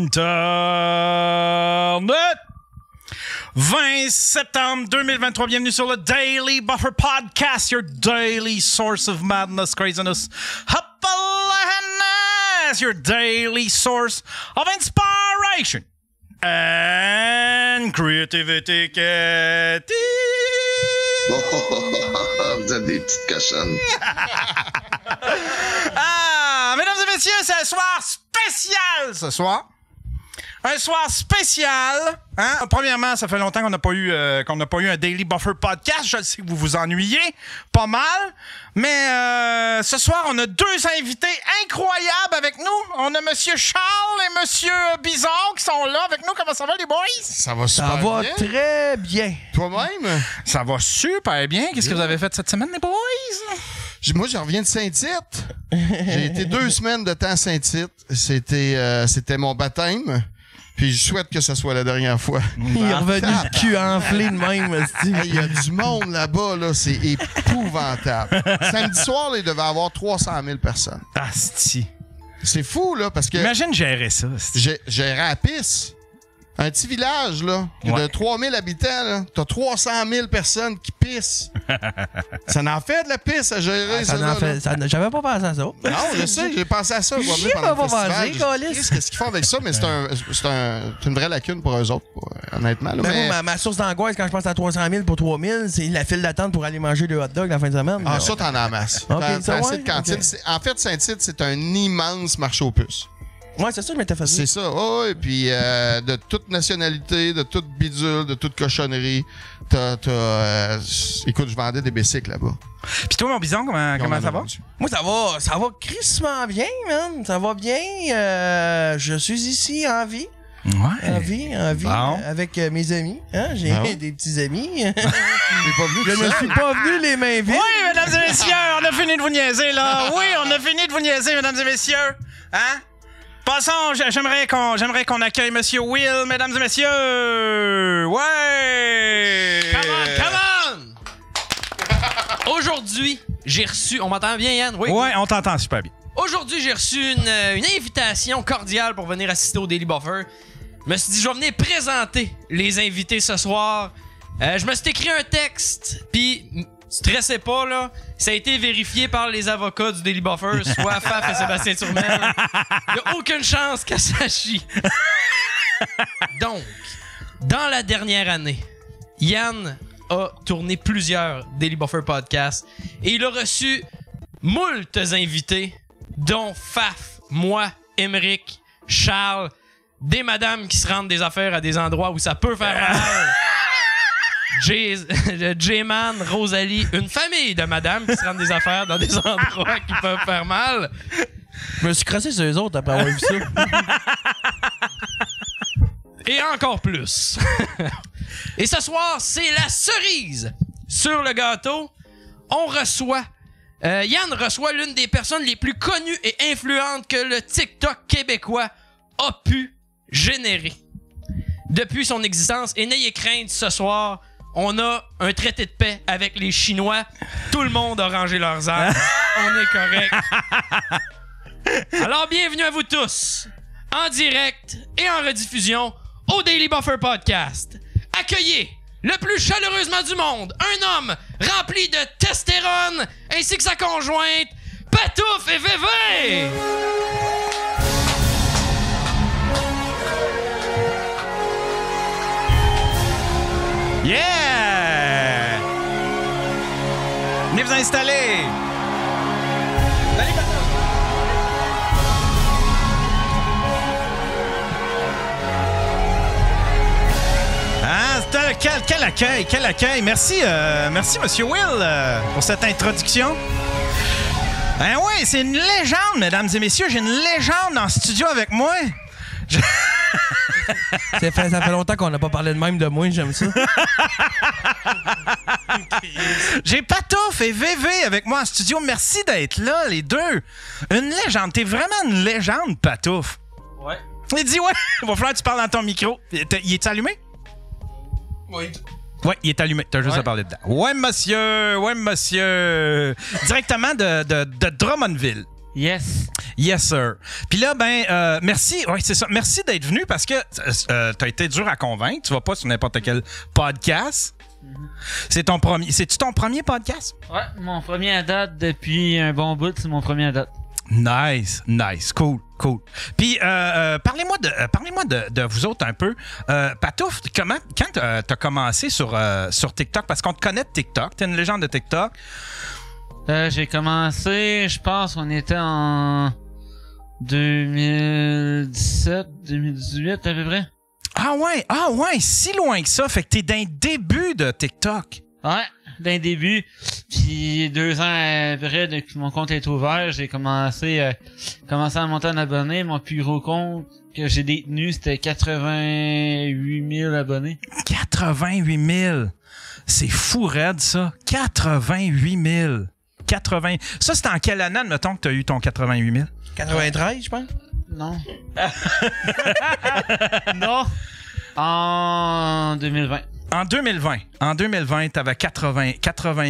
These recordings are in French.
Internet. 20 septembre 2023, bienvenue sur le Daily Buffer Podcast, your daily source of madness, craziness, happiness, your daily source of inspiration and creativity. Vous êtes des petites cochonnes. Mesdames et messieurs, c'est un soir spécial ce soir. Un soir spécial. Hein? Premièrement, ça fait longtemps qu'on n'a pas eu un Daily Buffer Podcast. Je sais que vous vous ennuyez pas mal. Mais ce soir, on a deux invités incroyables avec nous. On a Monsieur Charles et Monsieur Bizarre qui sont là avec nous. Comment ça va, les boys? Ça va super bien. Ça va bien. très bien. Toi-même? Ça va super bien. Qu'est-ce que vous avez fait cette semaine, les boys? Moi, je reviens de Saint-Tite. J'ai été 2 semaines de temps à Saint-Tite. C'était mon baptême. Puis je souhaite que ce soit la dernière fois. Il est revenu le cul enflé de même. Il y a du monde là-bas, là, c'est épouvantable. Samedi soir, là, il devait y avoir 300 000 personnes. Asti. C'est fou, là, parce que... Imagine gérer ça. Gérer à Pisse. Un petit village, là, de 3000 habitants, là. T'as 300 000 personnes qui pissent. Ça en fait de la pisse à gérer, J'avais pas pensé à ça. Non, je sais, j'ai pensé à ça. J'y avais pas pensé, câlisse. Qu'est-ce qu'ils font avec ça? Mais c'est une vraie lacune pour eux autres, honnêtement. Là, mais moi, ma source d'angoisse, quand je pense à 300 000 pour 3 000, c'est la file d'attente pour aller manger des hot dogs la fin de semaine. Ah, ça, t'en as en masse. Okay, t'as assez de cantines. Okay. En fait, Saint-Tite, c'est un immense marché aux puces. Ouais, c'est ça, je m'étais fait C'est ça, et puis de toute nationalité, de toute bidule, de toute cochonnerie. Écoute, je vendais des bicycles là-bas. Puis toi, mon bison, comment ça va? Moi, ça va crissement bien, man. Ça va bien. Je suis ici en vie. Ouais. En vie, bon. Avec mes amis. Hein? J'ai des petits amis. Je ne suis pas venu les mains vides. Oui, mesdames et messieurs, on a fini de vous niaiser, là. Oui, on a fini de vous niaiser, mesdames et messieurs. Hein? Passons, j'aimerais qu'on accueille Monsieur Will, mesdames et messieurs. Ouais! Come on! Aujourd'hui, j'ai reçu... On m'entend bien, Yann? Oui, ouais, on t'entend super bien. Aujourd'hui, j'ai reçu une invitation cordiale pour venir assister au Daily Buffer. Je me suis dit, je vais venir présenter les invités ce soir. Je me suis écrit un texte, puis... Stressez pas, là. Ça a été vérifié par les avocats du Daily Buffer, soit Faf et Sébastien Turmel. Il n'y a aucune chance que ça chie. Donc, dans la dernière année, Yann a tourné plusieurs Daily Buffer podcasts et il a reçu moultes invités, dont Faf, moi, Émeric, Charles, des madames qui se rendent des affaires à des endroits où ça peut faire mal. J-Man, Rosalie, une famille de madames qui se rendent des affaires dans des endroits qui peuvent faire mal. Je me suis crassé sur eux autres après avoir vu ça. Et encore plus. Et ce soir, c'est la cerise sur le gâteau. On reçoit... Yann reçoit l'une des personnes les plus connues et influentes que le TikTok québécois a pu générer depuis son existence. Et n'ayez crainte, ce soir... On a un traité de paix avec les Chinois. Tout le monde a rangé leurs armes. On est correct. Alors, bienvenue à vous tous, en direct et en rediffusion, au Daily Buffer Podcast. Accueillez le plus chaleureusement du monde, un homme rempli de testostérone, ainsi que sa conjointe, Patouf et Vévé! Yeah! Venez vous installer! Allez, quel accueil! Merci, Monsieur Will, pour cette introduction. Ben oui, c'est une légende, mesdames et messieurs. J'ai une légende en studio avec moi. Ça fait longtemps qu'on n'a pas parlé de même de moi, j'aime ça. J'ai Patouf et VV avec moi en studio. Merci d'être là, les deux. Une légende. T'es vraiment une légende, Patouf. Ouais. Il dit ouais. Il va falloir que tu parles dans ton micro. Il est allumé? Oui. Ouais, il est allumé. T'as juste à parler dedans. Ouais, monsieur. Directement de Drummondville. Yes. Yes, sir. Puis là, merci. Oui, c'est ça. Merci d'être venu parce que t'as été dur à convaincre. Tu vas pas sur n'importe quel podcast. C'est ton premier. C'est-tu ton premier podcast? Ouais, mon premier à date depuis un bon bout, c'est mon premier à date. Nice. Cool. Puis, parlez-moi de vous autres un peu. Patouf, quand t'as commencé sur TikTok, parce qu'on te connaît de TikTok, t'es une légende de TikTok. J'ai commencé, je pense, on était en 2017, 2018 à peu près. Ah ouais, si loin que ça. Fait que t'es dans le début de TikTok. Ouais, d'un début. Puis 2 ans après, depuis que mon compte est ouvert, j'ai commencé à monter en abonnés. Mon plus gros compte que j'ai détenu, c'était 88 000 abonnés. 88 000! C'est fou raide, ça. 88 000! Ça, c'était en quelle année, admettons, que t'as eu ton 88 000? 93, je pense. Non. Non. En 2020. En 2020, t'avais 80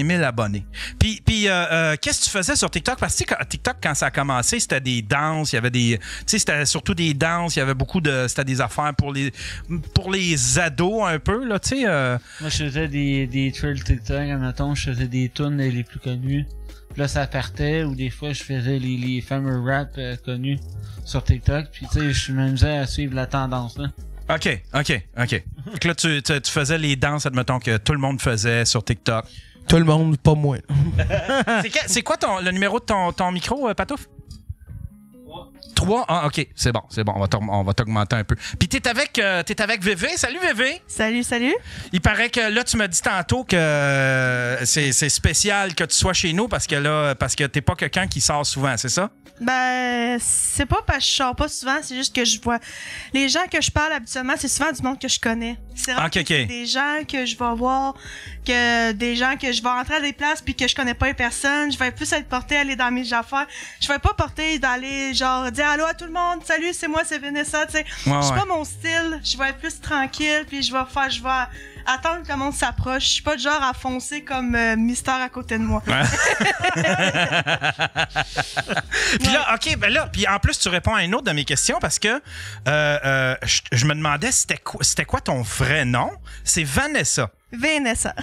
000 abonnés. Puis qu'est-ce que tu faisais sur TikTok? Parce que TikTok, quand ça a commencé, c'était des danses, il y avait des... Tu sais, c'était surtout des danses, il y avait beaucoup de... C'était des affaires pour les ados, un peu, là, tu sais. Moi, je faisais des trails TikTok, admettons, je faisais des tunes les plus connues. Puis là, ça partait, ou des fois, je faisais les fameux rap connus sur TikTok. Puis, tu sais, je m'amusais à suivre la tendance, là. OK. Fait que là, tu faisais les danses, admettons, que tout le monde faisait sur TikTok. Tout le monde, pas moi. C'est quoi le numéro de ton micro, Patouf? 3? Ah, OK. C'est bon. On va t'augmenter un peu. Puis t'es avec VV. Salut, VV. Salut. Il paraît que là, tu m'as dit tantôt que c'est spécial que tu sois chez nous parce que t'es pas quelqu'un qui sort souvent, c'est ça? Ben, c'est pas parce que je sors pas souvent, c'est juste que je vois. Les gens que je parle habituellement, c'est souvent du monde que je connais. C'est rare que c'est des gens que je vais voir, des gens que je vais rentrer à des places puis que je connais pas les personnes. Je vais plus être portée à aller dans mes affaires. Je vais pas porter d'aller, genre, dire allô à tout le monde, salut, c'est moi, c'est Vanessa, tu sais. Ouais, c'est pas mon style. Je vais être plus tranquille puis je vais attendre que le monde s'approche. Je suis pas du genre à foncer comme Mystère à côté de moi. Ouais. Puis là, OK, puis en plus, tu réponds à une autre de mes questions parce que je me demandais c'était quoi ton vrai nom? C'est Vanessa. Vanessa.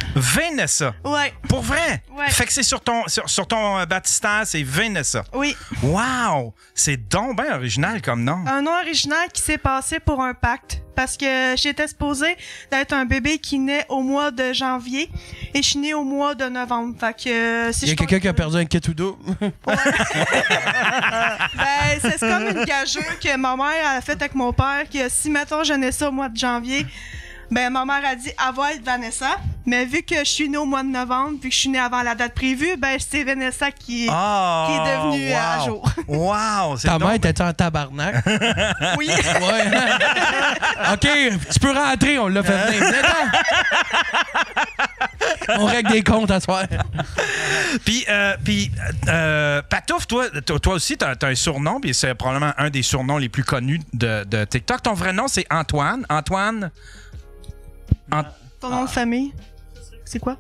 Ouais. Pour vrai? Ouais. Fait que c'est sur ton baptistère, c'est Vanessa. Oui. Wow! C'est donc bien original comme nom. Un nom original qui s'est passé pour un pacte. Parce que j'étais supposée d'être un bébé qui naît au mois de janvier et je suis née au mois de novembre. Fait que si il y a quelqu'un qui a perdu un ketoudo. Ouais. Ben, c'est comme une gageure que ma mère a faite avec mon père, que si, mettons, je nais ça au mois de janvier, ben, ma mère a dit, elle va être Vanessa. Mais vu que je suis née au mois de novembre, vu que je suis née avant la date prévue, ben, c'est Vanessa qui est devenue à jour. Wow! Ta mère était en tabarnak? Oui. Ouais. OK, tu peux rentrer, on l'a fait venir. On règle des comptes à soir. Puis Patouf, toi aussi, t'as un surnom, puis c'est probablement un des surnoms les plus connus de TikTok. Ton vrai nom, c'est Antoine. Ton nom de famille, c'est quoi?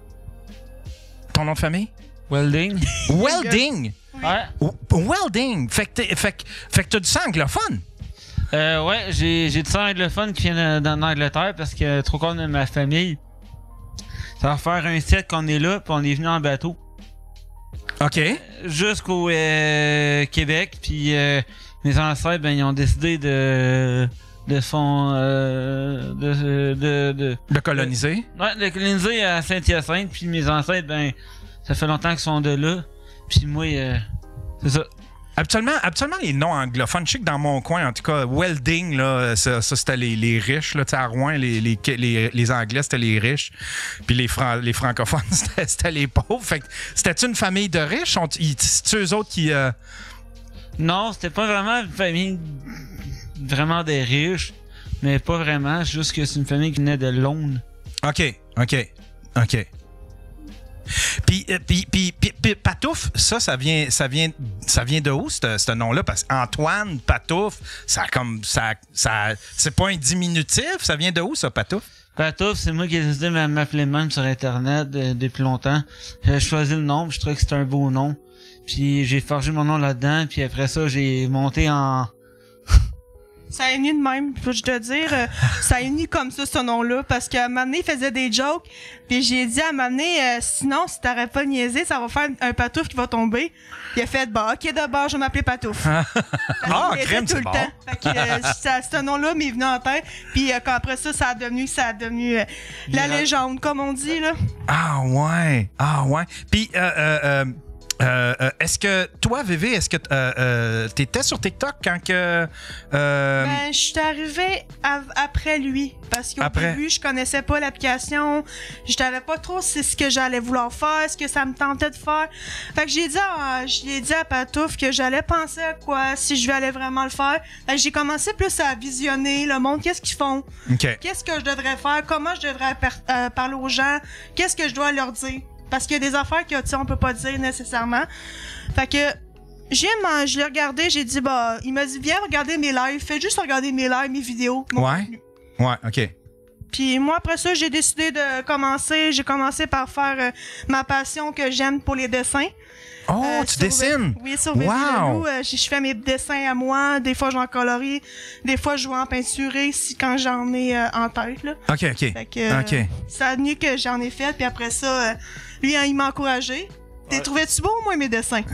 Ton nom de famille? Welding. Welding? Ouais. Welding. Fait que t'as du sang anglophone. Ouais, j'ai du sang anglophone qui vient d'Angleterre parce que trop con de ma famille. Ça va faire un siècle qu'on est là, puis on est venu en bateau. OK. Jusqu'au Québec, puis mes ancêtres, ben, ils ont décidé de coloniser. Ouais, de coloniser à Saint-Hyacinthe, puis mes ancêtres, ben, ça fait longtemps qu'ils sont de là, puis moi, c'est ça. Habituellement, les noms anglophones, je sais que dans mon coin, en tout cas, Welding, là, ça c'était les riches. Là, à Rouen, les Anglais, c'était les riches. Puis les francophones, c'était les pauvres. Fait que c'était une famille de riches? C'est eux autres qui... Non, c'était pas vraiment une famille vraiment des riches, mais pas vraiment. Juste que c'est une famille qui venait de Londres. OK. Puis Patouf, ça vient de où, ce nom-là? Parce qu'Antoine, Patouf, c'est pas un diminutif? Ça vient de où, ça, Patouf? Patouf, c'est moi qui ai décidé de m'appeler même sur Internet depuis longtemps. J'ai choisi le nom, je trouvais que c'était un beau nom. Puis j'ai forgé mon nom là-dedans. Puis après ça, j'ai monté en... Ça est venu de même, faut je te dire. Ça est venu comme ça, ce nom-là. Parce qu'à un moment donné, il faisait des jokes. Puis j'ai dit à un moment donné, sinon, si t'arrêtes pas de niaiser, ça va faire un patouf qui va tomber. Il a fait, bah, ok, d'abord, je vais m'appeler Patouf. Crème, c'est bon. Fait que, ce nom-là m'est venu en tête. Puis quand après ça, ça a devenu la légende, comme on dit, là. Ah ouais. Puis, est-ce que toi, Vévé, est-ce que t'étais sur TikTok quand que... Ben, je suis arrivée après lui. Parce qu'au début, je connaissais pas l'application. Je savais pas trop c'est ce que j'allais vouloir faire, ce que ça me tentait de faire. Fait que j'ai dit à Patouf que j'allais penser à quoi, si je allais vraiment le faire. Fait que j'ai commencé plus à visionner le monde, qu'est-ce qu'ils font. Okay. Qu'est-ce que je devrais faire, comment je devrais parler aux gens, qu'est-ce que je dois leur dire. Parce qu'il y a des affaires que, tu sais, on peut pas dire nécessairement. Fait que, je l'ai regardé, j'ai dit, bah, il m'a dit, viens regarder mes lives, fais juste regarder mes lives, mes vidéos. Ouais, ok. Puis moi, après ça, j'ai décidé de commencer. J'ai commencé par faire ma passion que j'aime pour les dessins. Oh, tu dessines? Oui, sur mes vidéos. Je fais mes dessins à moi. Des fois, je vais en coloris. Des fois, je vais en peinturer quand j'en ai en tête. Là. OK. Fait que, ça a venu que j'en ai fait. Puis après ça, lui, il m'a encouragé. T'es trouvais-tu beau, moi, mes dessins?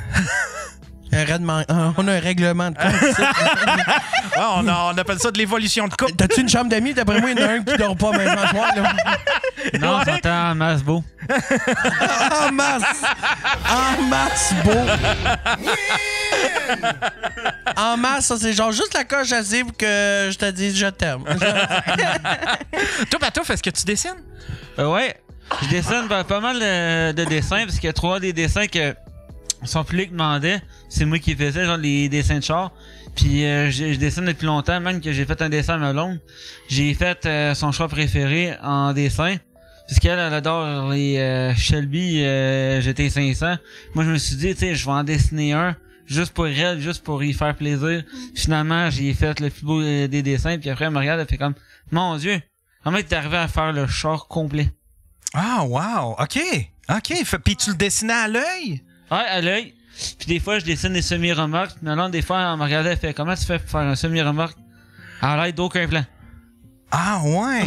On a un règlement de compte. On appelle ça de l'évolution de couple. T'as-tu une chambre d'amis? D'après moi, il y en a un qui dort pas même ce soir. Là. Non, j'entends en masse beau. En masse beau. En masse, ça, c'est genre juste la coche à dire que je te dise je t'aime. Toi, Patouf, est-ce que tu dessines? Ouais. Je dessine pas mal de dessins parce qu'il y a 3 des dessins que son public demandait. C'est moi qui faisais, genre les dessins de char. Puis je dessine depuis longtemps, même que j'ai fait un dessin à Melon. J'ai fait son choix préféré en dessin. Puisqu'elle adore les Shelby GT500. Moi, je me suis dit, tu sais, je vais en dessiner un. Juste pour elle, juste pour y faire plaisir. Finalement, j'ai fait le plus beau des dessins. Puis après, elle me regarde, elle fait comme, mon Dieu, comment t'es arrivé à faire le char complet? Ah, wow, OK. Puis tu le dessinais à l'œil? Ouais, à l'œil. Puis des fois, je dessine des semi-remorques. Maintenant, des fois, elle me regardait, elle fait, comment tu fais pour faire un semi-remorque à l'aide d'aucun plan? Ah, ouais.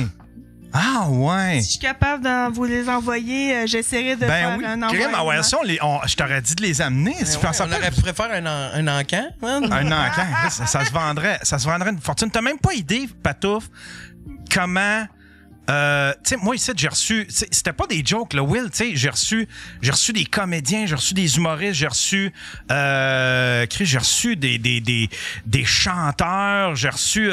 Si je suis capable de vous les envoyer, j'essaierai de faire un envoi. Je t'aurais dit de les amener. On aurait préféré un encan. Un encan. Ça se vendrait une fortune. T'as même pas idée, Patouf, comment... tu sais, moi, ici, j'ai reçu... C'était pas des jokes, là, Will, tu sais. J'ai reçu des comédiens, j'ai reçu des humoristes, j'ai reçu des chanteurs, j'ai reçu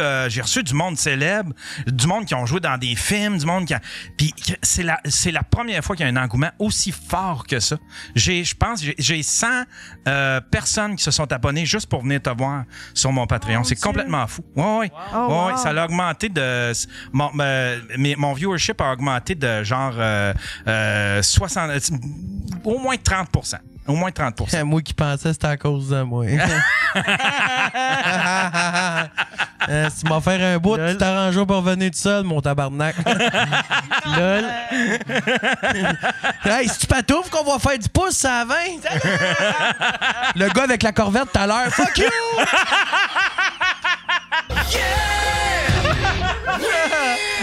du monde célèbre, du monde qui ont joué dans des films, du monde qui a... Puis c'est la première fois qu'il y a un engouement aussi fort que ça. Je pense, j'ai 100 personnes qui se sont abonnées juste pour venir te voir sur mon Patreon. C'est complètement fou. Ouais. Ça a augmenté de... Mon viewership a augmenté de genre 60, au moins 30%. Au moins 30%. C'est moi qui pensais que c'était à cause de moi. Si tu m'as fait un bout, tu t'arranges pour venir tout seul, mon tabarnak. Lol. Hey, c'est-tu Patouf qu'on va faire du pouce à 20? Le gars avec la corvette tout à l'heure. Fuck you!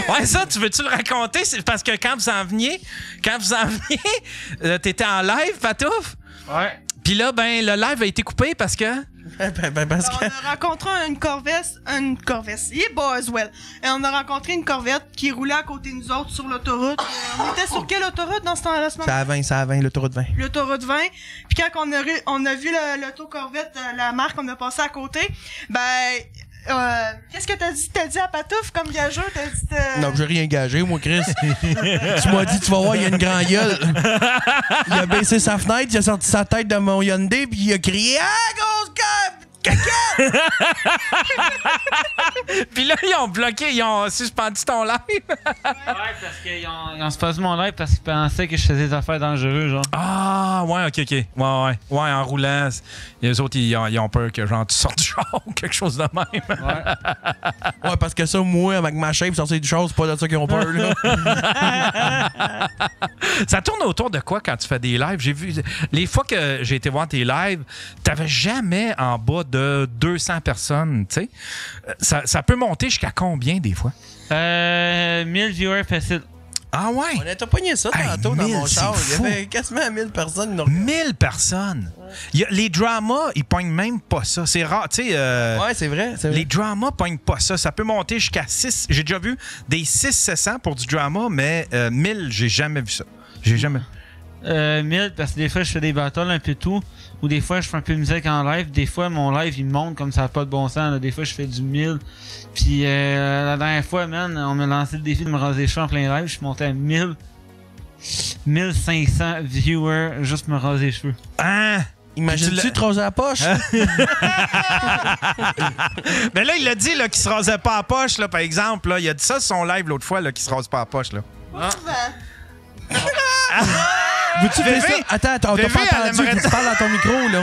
Ouais, ça, tu veux-tu le raconter? C'est parce que quand vous en veniez, t'étais en live, Patouf? Ouais. Puis là, ben, le live a été coupé parce que... Parce que... On a rencontré une corvette, il est Boswell. Et on a rencontré une corvette qui roulait à côté de nous autres sur l'autoroute. On était sur quelle autoroute dans ce temps-là? C'est à 20, l'autoroute 20. L'autoroute 20. Puis quand on a vu l'auto-corvette, la marque, on a passé à côté, ben... qu'est-ce que t'as dit? T'as dit à Patouf comme gageur? T'as dit Non, j'ai rien gagé, moi, Chris. Tu m'as dit, tu vas voir, il y a une grande gueule. Il a baissé sa fenêtre, il a sorti sa tête de mon Hyundai, puis il a crié « Ah, grosse gueule! Puis là, ils ont suspendu ton live. Ouais, parce qu'ils ont suspendu mon live parce qu'ils pensaient que je faisais des affaires dangereuses, genre. Ah, ouais, ok. Ouais, en roulant. Les autres, ils ont peur que genre tu sortes du char ou quelque chose de même. Ouais, parce que ça, moi, avec ma shape, sortir du char, c'est pas de ça qu'ils ont peur, là. Ça tourne autour de quoi quand tu fais des lives? J'ai vu, les fois que j'ai été voir tes lives, t'avais jamais en bas de 200 personnes, tu sais. Ça peut monter jusqu'à combien des fois? 1000 viewers facile. Ah ouais? On a pogné ça tantôt dans mon char. Il y fou. avait quasiment 1000 personnes. 1000 personnes? Les dramas, ils pognent même pas ça. C'est rare, tu sais. Ouais, c'est vrai. Les dramas pognent pas ça. Ça peut monter jusqu'à 6. J'ai déjà vu des 600-700 pour du drama, mais 1000, j'ai jamais vu ça. J'ai jamais. 1000 parce que des fois je fais des battles un peu tout, ou des fois je fais un peu de musique en live, des fois mon live il monte comme ça n'a pas de bon sens, là. Des fois je fais du 1000, puis la dernière fois, man, on m'a lancé le défi de me raser les cheveux en plein live, je suis monté à 1500 viewers juste me raser les cheveux. Hein? Imagine-tu te raser la poche? Mais là, il a dit là, qu'il se rasait pas à la poche, là, par exemple. Là, il a dit ça sur son live l'autre fois, là, qu'il se rase pas à la poche. Là. Veux-tu faire ça? Attends, on t'a pas entendu que tu parles dans ton micro, là.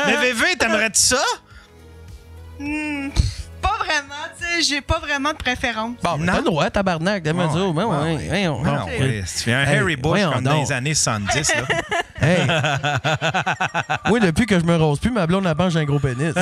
Mais Vévé, t'aimerais-tu ça? Pas vraiment, tu sais, j'ai pas vraiment de préférence. Bon, mais t'as le droit, tabarnak, de me dire. Ben ouais, oui. Tu fais un Harry Bush comme dans les années 70, là. Hey! Moi, depuis que je me rose plus, ma blonde, elle pense que j'ai un gros pénis.